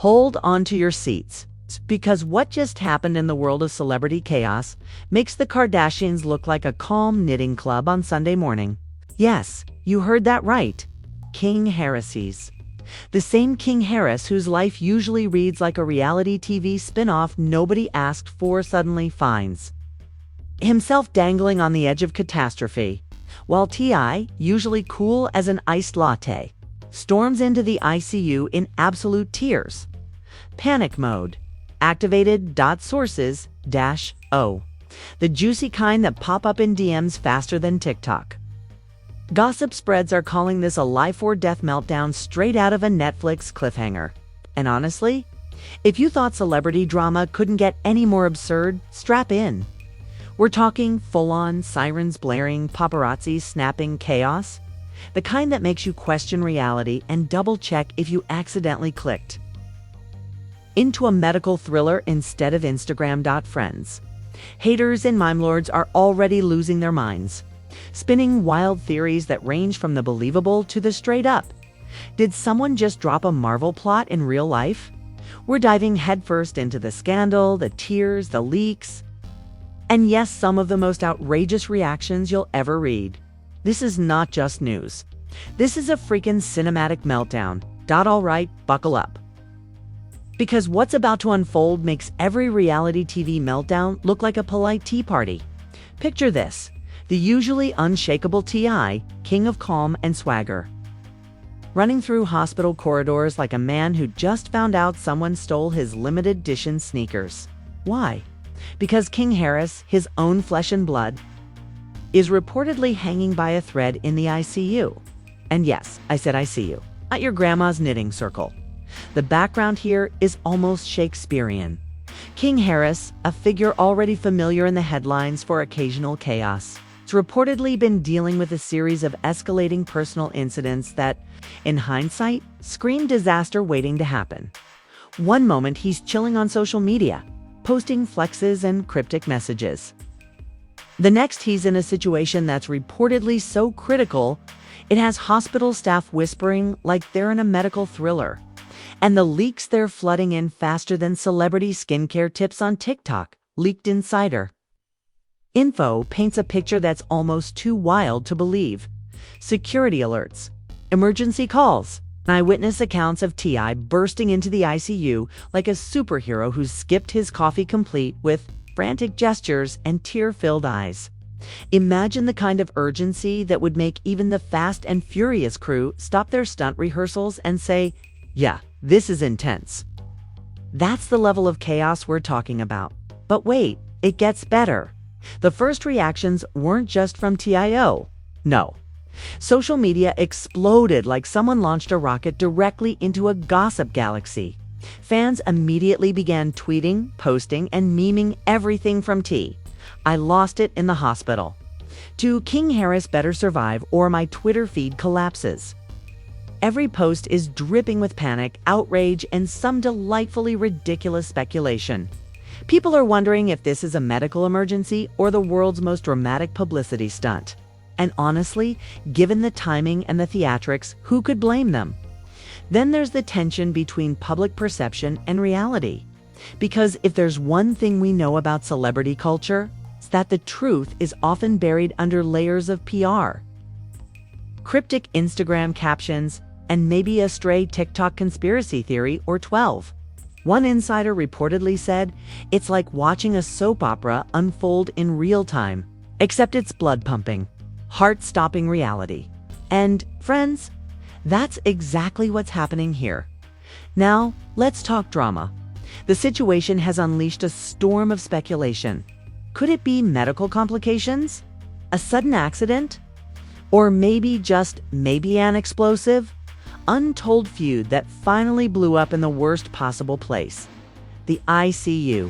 Hold on to your seats, because what just happened in the world of celebrity chaos makes the Kardashians look like a calm knitting club on Sunday morning. Yes, you heard that right. King Heresies. The same King Harris whose life usually reads like a reality TV spin-off nobody asked for suddenly finds himself dangling on the edge of catastrophe, while T.I., usually cool as an iced latte, storms into the ICU in absolute tears. Panic mode. Activated. Sources -O. The juicy kind that pop up in DMs faster than TikTok. Gossip spreads are calling this a life or death meltdown straight out of a Netflix cliffhanger. And honestly, if you thought celebrity drama couldn't get any more absurd, strap in. We're talking full-on sirens blaring, paparazzi snapping chaos. The kind that makes you question reality and double-check if you accidentally clicked into a medical thriller instead of Instagram. Friends. Haters and mime lords are already losing their minds, spinning wild theories that range from the believable to the straight up. Did someone just drop a Marvel plot in real life? We're diving headfirst into the scandal, the tears, the leaks, and yes, some of the most outrageous reactions you'll ever read. This is not just news. This is a freaking cinematic meltdown. All right, buckle up. Because what's about to unfold makes every reality TV meltdown look like a polite tea party. Picture this: the usually unshakable T.I., king of calm and swagger, running through hospital corridors like a man who just found out someone stole his limited edition sneakers. Why? Because King Harris, his own flesh and blood, is reportedly hanging by a thread in the ICU. And yes, I said ICU, not your grandma's knitting circle. The background here is almost Shakespearean. King Harris, a figure already familiar in the headlines for occasional chaos, has reportedly been dealing with a series of escalating personal incidents that, in hindsight, scream disaster waiting to happen. One moment he's chilling on social media, posting flexes and cryptic messages. The next he's in a situation that's reportedly so critical, it has hospital staff whispering like they're in a medical thriller. And the leaks they're flooding in faster than celebrity skincare tips on TikTok, leaked insider info paints a picture that's almost too wild to believe. Security alerts, emergency calls, and eyewitness accounts of T.I. bursting into the ICU like a superhero who's skipped his coffee complete with frantic gestures and tear-filled eyes. Imagine the kind of urgency that would make even the Fast and Furious crew stop their stunt rehearsals and say, "Yeah, this is intense." That's the level of chaos we're talking about. But wait, it gets better. The first reactions weren't just from TIO. No. Social media exploded like someone launched a rocket directly into a gossip galaxy. Fans immediately began tweeting, posting, and memeing everything from T, "I lost it in the hospital," to "King Harris better survive or my Twitter feed collapses." Every post is dripping with panic, outrage, and some delightfully ridiculous speculation. People are wondering if this is a medical emergency or the world's most dramatic publicity stunt. And honestly, given the timing and the theatrics, who could blame them? Then there's the tension between public perception and reality. Because if there's one thing we know about celebrity culture, it's that the truth is often buried under layers of PR, cryptic Instagram captions, and maybe a stray TikTok conspiracy theory or 12. One insider reportedly said, "It's like watching a soap opera unfold in real time, except it's blood pumping, heart-stopping reality." And, friends, that's exactly what's happening here. Now, let's talk drama. The situation has unleashed a storm of speculation. Could it be medical complications? A sudden accident? Or maybe just maybe an explosive? Untold feud that finally blew up in the worst possible place, the ICU.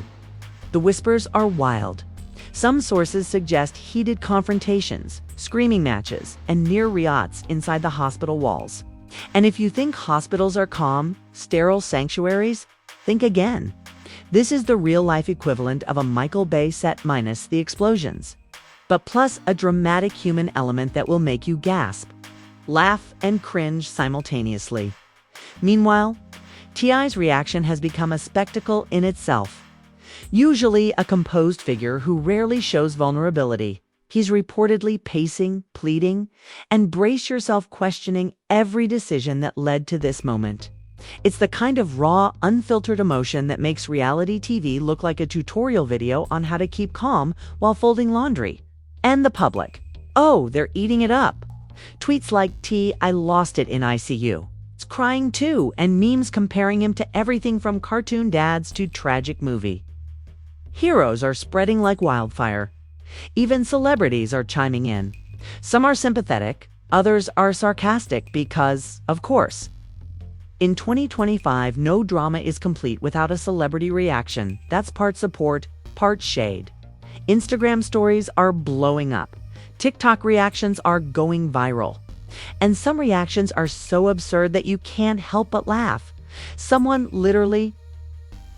The whispers are wild. Some sources suggest heated confrontations, screaming matches, and near riots inside the hospital walls. And if you think hospitals are calm, sterile sanctuaries, think again. This is the real-life equivalent of a Michael Bay set minus the explosions, but plus a dramatic human element that will make you gasp, laugh, and cringe simultaneously. Meanwhile, T.I.'s reaction has become a spectacle in itself. Usually a composed figure who rarely shows vulnerability, he's reportedly pacing, pleading, and brace yourself questioning every decision that led to this moment. It's the kind of raw, unfiltered emotion that makes reality TV look like a tutorial video on how to keep calm while folding laundry. And the public. Oh, they're eating it up. Tweets like, T, I lost it in ICU. It's crying too, and memes comparing him to everything from cartoon dads to tragic movie. Heroes are spreading like wildfire. Even celebrities are chiming in. Some are sympathetic, others are sarcastic because, of course. In 2025, no drama is complete without a celebrity reaction. That's part support, part shade. Instagram stories are blowing up. TikTok reactions are going viral. And some reactions are so absurd that you can't help but laugh. Someone literally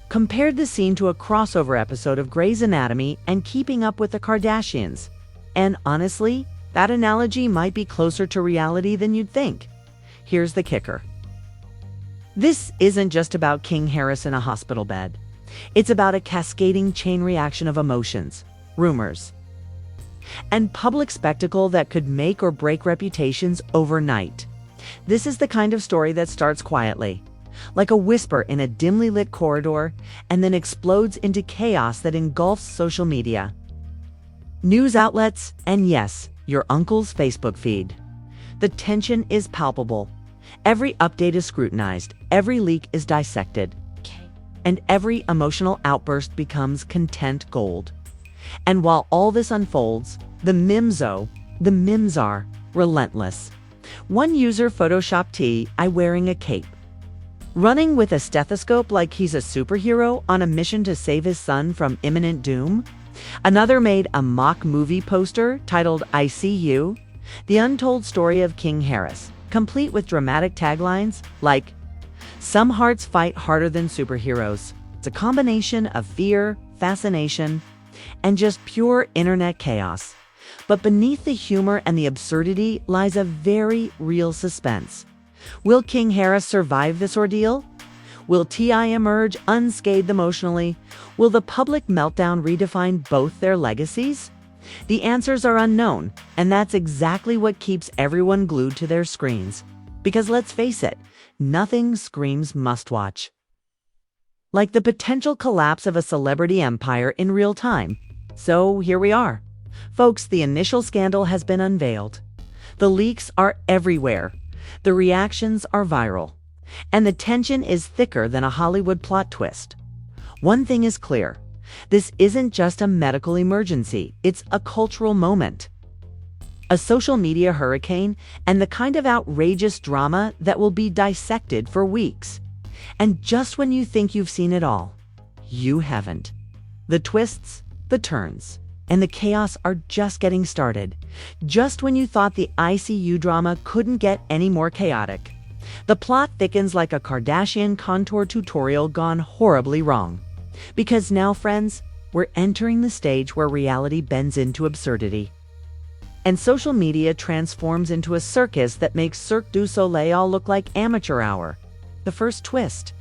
compared the scene to a crossover episode of Grey's Anatomy and Keeping Up with the Kardashians. And honestly, that analogy might be closer to reality than you'd think. Here's the kicker. This isn't just about King Harris in a hospital bed. It's about a cascading chain reaction of emotions, rumors, and public spectacle that could make or break reputations overnight. This is the kind of story that starts quietly, like a whisper in a dimly lit corridor, and then explodes into chaos that engulfs social media, news outlets, and yes, your uncle's Facebook feed. The tension is palpable. Every update is scrutinized, every leak is dissected, and every emotional outburst becomes content gold. And while all this unfolds, the memes are relentless. One user photoshopped T.I. wearing a cape, running with a stethoscope like he's a superhero on a mission to save his son from imminent doom. Another made a mock movie poster titled I See You, the untold story of King Harris, complete with dramatic taglines like, "Some hearts fight harder than superheroes." It's a combination of fear, fascination, and just pure internet chaos. But beneath the humor and the absurdity lies a very real suspense. Will King Harris survive this ordeal? Will T.I. emerge unscathed emotionally? Will the public meltdown redefine both their legacies? The answers are unknown, and that's exactly what keeps everyone glued to their screens. Because let's face it, nothing screams must-watch like the potential collapse of a celebrity empire in real time. So here we are. Folks, the initial scandal has been unveiled. The leaks are everywhere. The reactions are viral. And the tension is thicker than a Hollywood plot twist. One thing is clear. This isn't just a medical emergency. It's a cultural moment, a social media hurricane, and the kind of outrageous drama that will be dissected for weeks. And just when you think you've seen it all, you haven't. The twists, the turns, and the chaos are just getting started. Just when you thought the ICU drama couldn't get any more chaotic, the plot thickens like a Kardashian contour tutorial gone horribly wrong. Because now, friends, we're entering the stage where reality bends into absurdity. And social media transforms into a circus that makes Cirque du Soleil look like amateur hour. The first twist.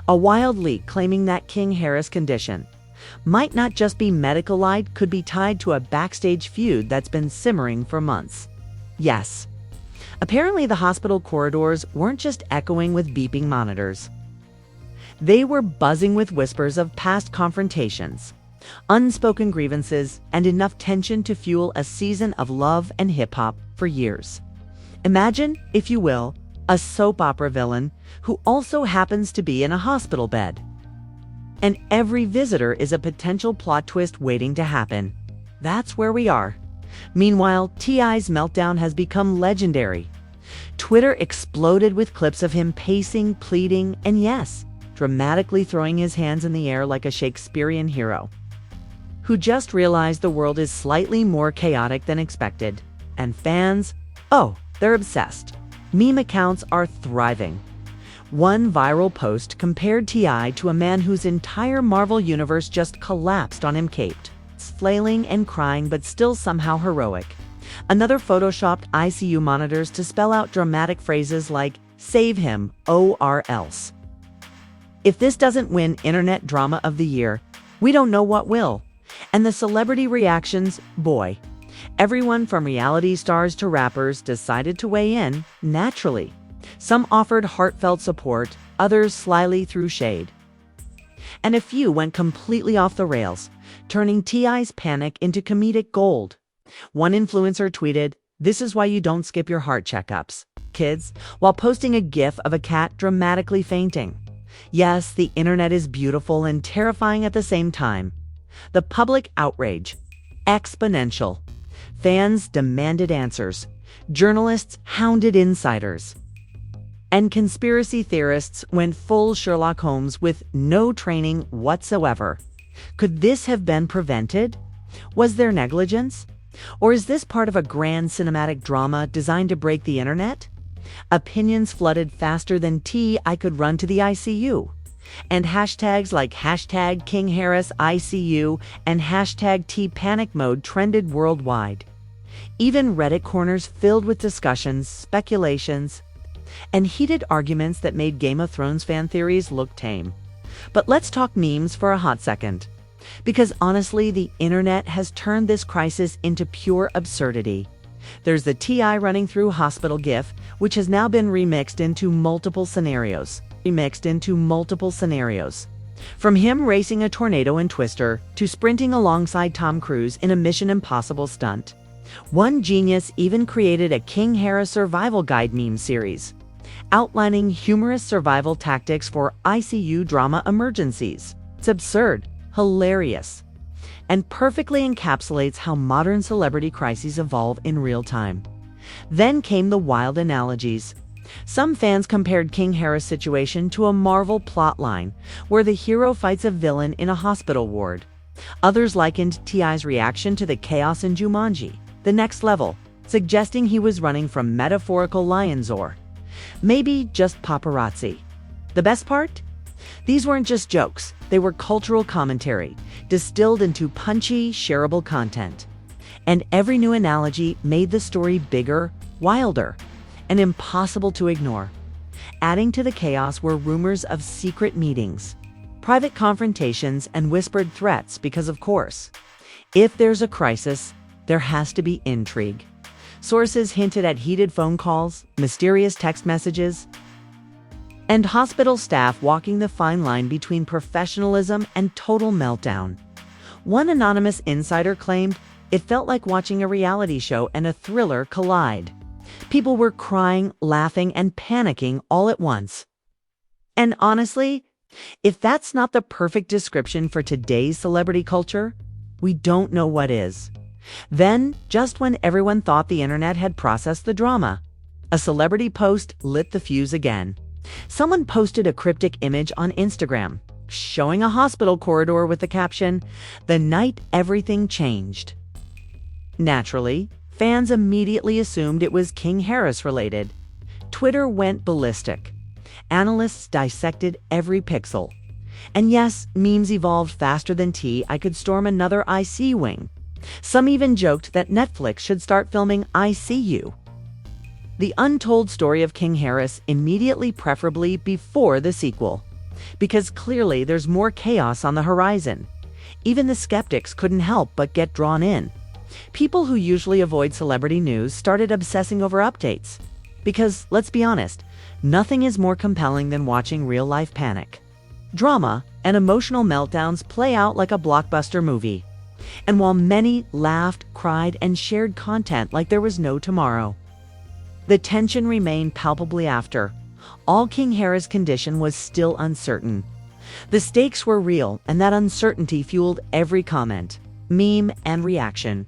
A wild leak claiming that King Harris condition might not just be medicalized, could be tied to a backstage feud that's been simmering for months. Yes. Apparently the hospital corridors weren't just echoing with beeping monitors. They were buzzing with whispers of past confrontations, unspoken grievances, and enough tension to fuel a season of love and hip-hop for years. Imagine, if you will, a soap opera villain who also happens to be in a hospital bed. And every visitor is a potential plot twist waiting to happen. That's where we are. Meanwhile, T.I.'s meltdown has become legendary. Twitter exploded with clips of him pacing, pleading, and yes, dramatically throwing his hands in the air like a Shakespearean hero who just realized the world is slightly more chaotic than expected. And fans, oh, they're obsessed. Meme accounts are thriving. One viral post compared T.I. to a man whose entire Marvel universe just collapsed on him caped, flailing and crying but still somehow heroic. Another photoshopped ICU monitors to spell out dramatic phrases like, "Save him, or else." If this doesn't win Internet Drama of the Year, we don't know what will. And the celebrity reactions, boy. Everyone from reality stars to rappers decided to weigh in, naturally. Some offered heartfelt support, others slyly threw shade. And a few went completely off the rails, turning T.I.'s panic into comedic gold. One influencer tweeted, "This is why you don't skip your heart checkups, kids," while posting a gif of a cat dramatically fainting. Yes, the internet is beautiful and terrifying at the same time. The public outrage, exponential. Fans demanded answers. Journalists hounded insiders. And conspiracy theorists went full Sherlock Holmes with no training whatsoever. Could this have been prevented? Was there negligence? Or is this part of a grand cinematic drama designed to break the internet? Opinions flooded faster than I could run to the ICU. And hashtags like hashtag King Harris ICU and hashtag T panic mode trended worldwide. Even Reddit corners filled with discussions, speculations, and heated arguments that made Game of Thrones fan theories look tame. But let's talk memes for a hot second. Because honestly, the internet has turned this crisis into pure absurdity. There's the T.I. running through hospital gif, which has now been remixed into multiple scenarios. From him racing a tornado in Twister to sprinting alongside Tom Cruise in a Mission Impossible stunt. One genius even created a King Harris survival guide meme series, outlining humorous survival tactics for ICU drama emergencies. It's absurd, hilarious, and perfectly encapsulates how modern celebrity crises evolve in real time. Then came the wild analogies. Some fans compared King Harris' situation to a Marvel plotline, where the hero fights a villain in a hospital ward. Others likened T.I.'s reaction to the chaos in Jumanji, the next level, suggesting he was running from metaphorical lions or maybe just paparazzi. The best part? These weren't just jokes, they were cultural commentary, distilled into punchy, shareable content. And every new analogy made the story bigger, wilder, and impossible to ignore. Adding to the chaos were rumors of secret meetings, private confrontations, and whispered threats because, of course, if there's a crisis, there has to be intrigue. Sources hinted at heated phone calls, mysterious text messages, and hospital staff walking the fine line between professionalism and total meltdown. One anonymous insider claimed it felt like watching a reality show and a thriller collide. People were crying, laughing, and panicking all at once. And honestly, if that's not the perfect description for today's celebrity culture, we don't know what is. Then, just when everyone thought the internet had processed the drama, a celebrity post lit the fuse again. Someone posted a cryptic image on Instagram, showing a hospital corridor with the caption, "The night everything changed." Naturally, fans immediately assumed it was King Harris related. Twitter went ballistic. Analysts dissected every pixel. And yes, memes evolved faster than I could storm another IC wing. Some even joked that Netflix should start filming ICU. The untold story of King Harris immediately, preferably before the sequel. Because clearly there's more chaos on the horizon. Even the skeptics couldn't help but get drawn in. People who usually avoid celebrity news started obsessing over updates. Because, let's be honest, nothing is more compelling than watching real-life panic. Drama and emotional meltdowns play out like a blockbuster movie. And while many laughed, cried, and shared content like there was no tomorrow, the tension remained palpably after. All King Harris' condition was still uncertain. The stakes were real, and that uncertainty fueled every comment, meme, and reaction.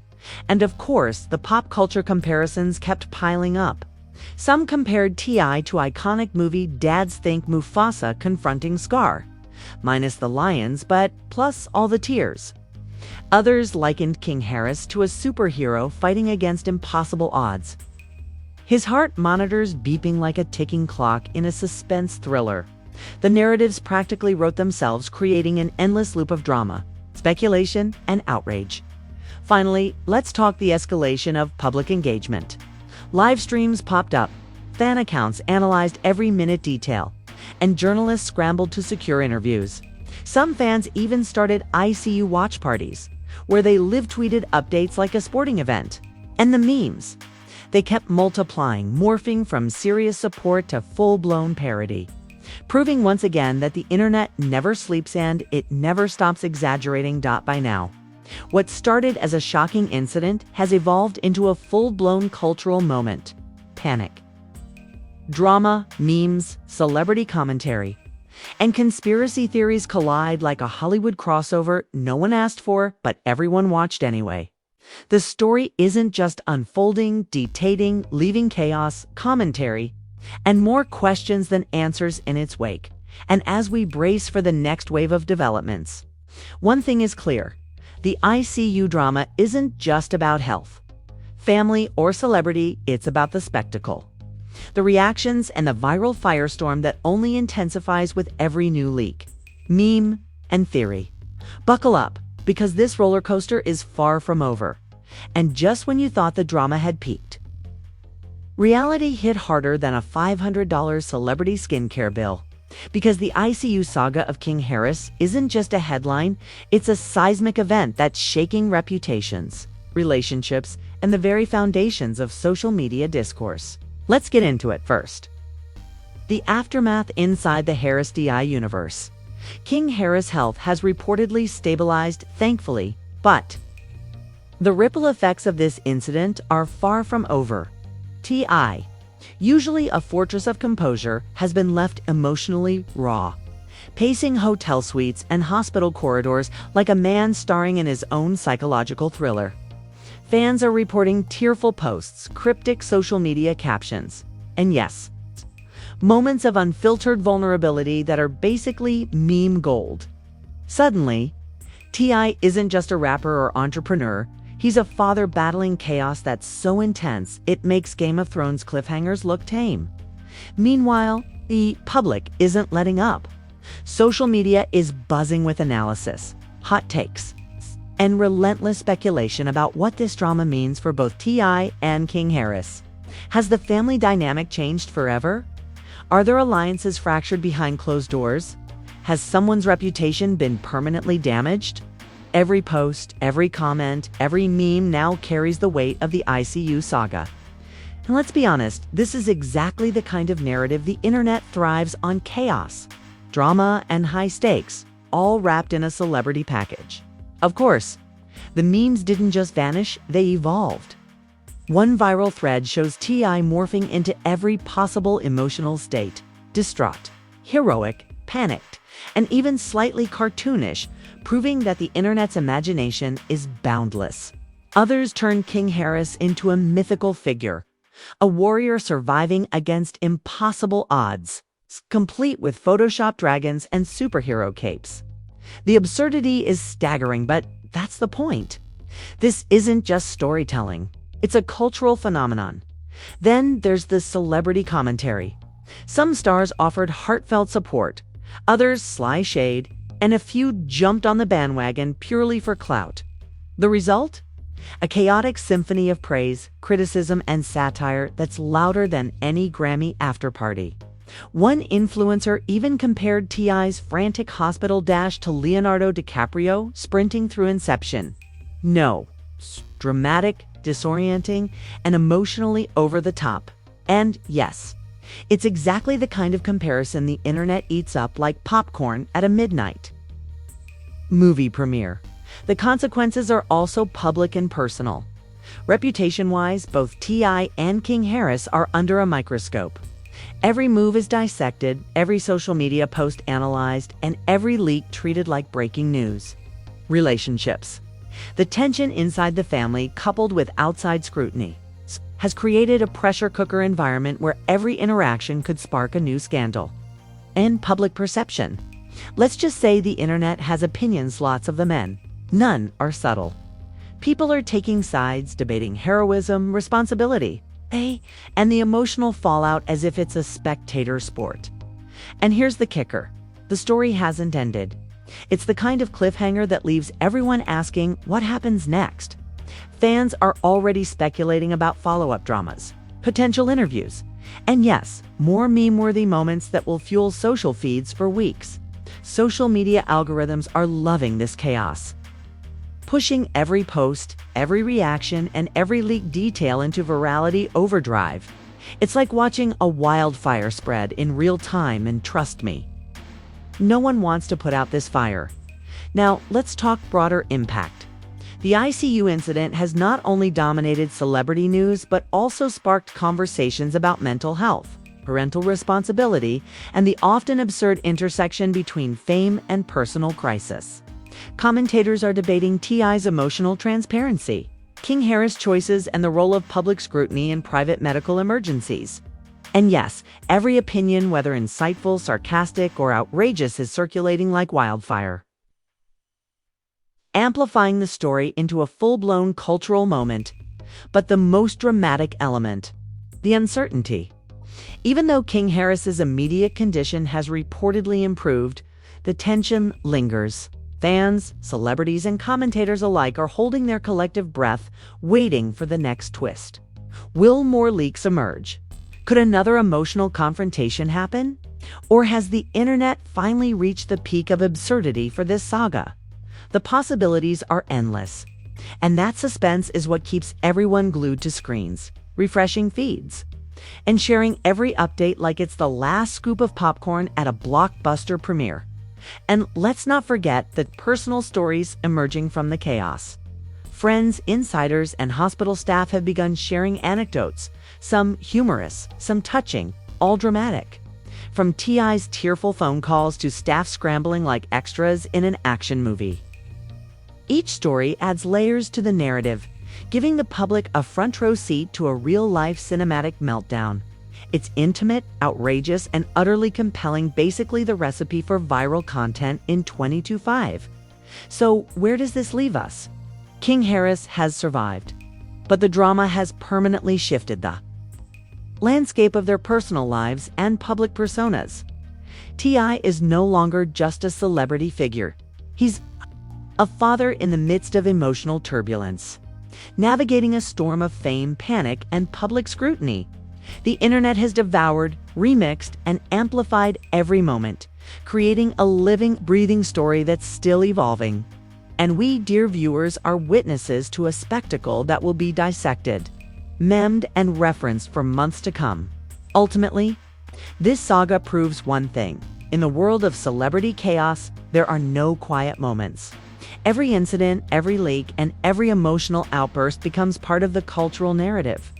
And of course, the pop culture comparisons kept piling up. Some compared T.I. to iconic movie Dads Think Mufasa confronting Scar, minus the lions, but plus all the tears. Others likened King Harris to a superhero fighting against impossible odds. His heart monitors beeping like a ticking clock in a suspense thriller. The narratives practically wrote themselves, creating an endless loop of drama, speculation, and outrage. Finally, let's talk the escalation of public engagement. Live streams popped up. Fan accounts analyzed every minute detail. and journalists scrambled to secure interviews. Some fans even started ICU watch parties, where they live tweeted updates like a sporting event. And the memes. They kept multiplying, morphing from serious support to full-blown parody, proving once again that the internet never sleeps and it never stops exaggerating. By now, what started as a shocking incident has evolved into a full-blown cultural moment. Panic. Drama, memes, celebrity commentary, and conspiracy theories collide like a Hollywood crossover no one asked for, but everyone watched anyway. The story isn't just unfolding, dictating, leaving chaos, commentary, and more questions than answers in its wake. And as we brace for the next wave of developments, one thing is clear: the ICU drama isn't just about health, family, or celebrity, it's about the spectacle, the reactions, and the viral firestorm that only intensifies with every new leak, meme, and theory. Buckle up, because this roller coaster is far from over. And just when you thought the drama had peaked, reality hit harder than a $500 celebrity skincare bill. Because the ICU saga of King Harris isn't just a headline, it's a seismic event that's shaking reputations, relationships, and the very foundations of social media discourse. Let's get into it first. The aftermath inside the Harris DI universe. King Harris' health has reportedly stabilized, thankfully, but the ripple effects of this incident are far from over. T.I., usually a fortress of composure, has been left emotionally raw, pacing hotel suites and hospital corridors like a man starring in his own psychological thriller. Fans are reporting tearful posts, cryptic social media captions, and yes, moments of unfiltered vulnerability that are basically meme gold. Suddenly, T.I. isn't just a rapper or entrepreneur, he's a father battling chaos that's so intense it makes Game of Thrones cliffhangers look tame. Meanwhile, the public isn't letting up. Social media is buzzing with analysis, hot takes, and relentless speculation about what this drama means for both T.I. and King Harris. Has the family dynamic changed forever? Are their alliances fractured behind closed doors? Has someone's reputation been permanently damaged? Every post, every comment, every meme now carries the weight of the ICU saga. And let's be honest, this is exactly the kind of narrative the internet thrives on: chaos, drama, and high stakes, all wrapped in a celebrity package. Of course, the memes didn't just vanish, they evolved. One viral thread shows T.I. morphing into every possible emotional state: distraught, heroic, panicked, and even slightly cartoonish, proving that the internet's imagination is boundless. Others turn King Harris into a mythical figure, a warrior surviving against impossible odds, complete with Photoshop dragons and superhero capes. The absurdity is staggering, but that's the point. This isn't just storytelling. It's a cultural phenomenon. Then there's the celebrity commentary. Some stars offered heartfelt support, others sly shade, and a few jumped on the bandwagon purely for clout. The result? A chaotic symphony of praise, criticism, and satire that's louder than any Grammy after-party. One influencer even compared T.I.'s frantic hospital dash to Leonardo DiCaprio sprinting through Inception. No, dramatic, disorienting, and emotionally over the top. And yes, it's exactly the kind of comparison the internet eats up like popcorn at a midnight movie premiere. The consequences are also public and personal. Reputation-wise, both T.I. and King Harris are under a microscope. Every move is dissected, every social media post analyzed, and every leak treated like breaking news. Relationships. The tension inside the family, coupled with outside scrutiny, has created a pressure cooker environment where every interaction could spark a new scandal. And public perception. Let's just say the internet has opinion slots of the men. None are subtle. People are taking sides, debating heroism, responsibility, and the emotional fallout as if it's a spectator sport. And here's the kicker. The story hasn't ended. It's the kind of cliffhanger that leaves everyone asking, what happens next? Fans are already speculating about follow-up dramas, potential interviews, And yes, more meme-worthy moments that will fuel social feeds for weeks. Social media algorithms are loving this chaos, pushing every post, every reaction, and every leaked detail into virality overdrive. It's like watching a wildfire spread in real time, and trust me, no one wants to put out this fire. Now, let's talk broader impact. The ICU incident has not only dominated celebrity news, but also sparked conversations about mental health, parental responsibility, and the often absurd intersection between fame and personal crisis. Commentators are debating T.I.'s emotional transparency, King Harris' choices, and the role of public scrutiny in private medical emergencies. And yes, every opinion, whether insightful, sarcastic, or outrageous, is circulating like wildfire, amplifying the story into a full-blown cultural moment. But the most dramatic element, the uncertainty. Even though King Harris's immediate condition has reportedly improved, the tension lingers. Fans, celebrities, and commentators alike are holding their collective breath, waiting for the next twist. Will more leaks emerge? Could another emotional confrontation happen? Or has the internet finally reached the peak of absurdity for this saga? The possibilities are endless. And that suspense is what keeps everyone glued to screens, refreshing feeds, and sharing every update like it's the last scoop of popcorn at a blockbuster premiere. And let's not forget the personal stories emerging from the chaos. Friends, insiders, and hospital staff have begun sharing anecdotes, some humorous, some touching, all dramatic. From T.I.'s tearful phone calls to staff scrambling like extras in an action movie. Each story adds layers to the narrative, giving the public a front-row seat to a real-life cinematic meltdown. It's intimate, outrageous, and utterly compelling, basically the recipe for viral content in 2025. So where does this leave us? King Harris has survived, but the drama has permanently shifted the landscape of their personal lives and public personas. T.I. is no longer just a celebrity figure. He's a father in the midst of emotional turbulence, navigating a storm of fame, panic, and public scrutiny. The internet has devoured, remixed, and amplified every moment, creating a living, breathing story that's still evolving. And we, dear viewers, are witnesses to a spectacle that will be dissected, memed, and referenced for months to come. Ultimately, this saga proves one thing. In the world of celebrity chaos, there are no quiet moments. Every incident, every leak, and every emotional outburst becomes part of the cultural narrative.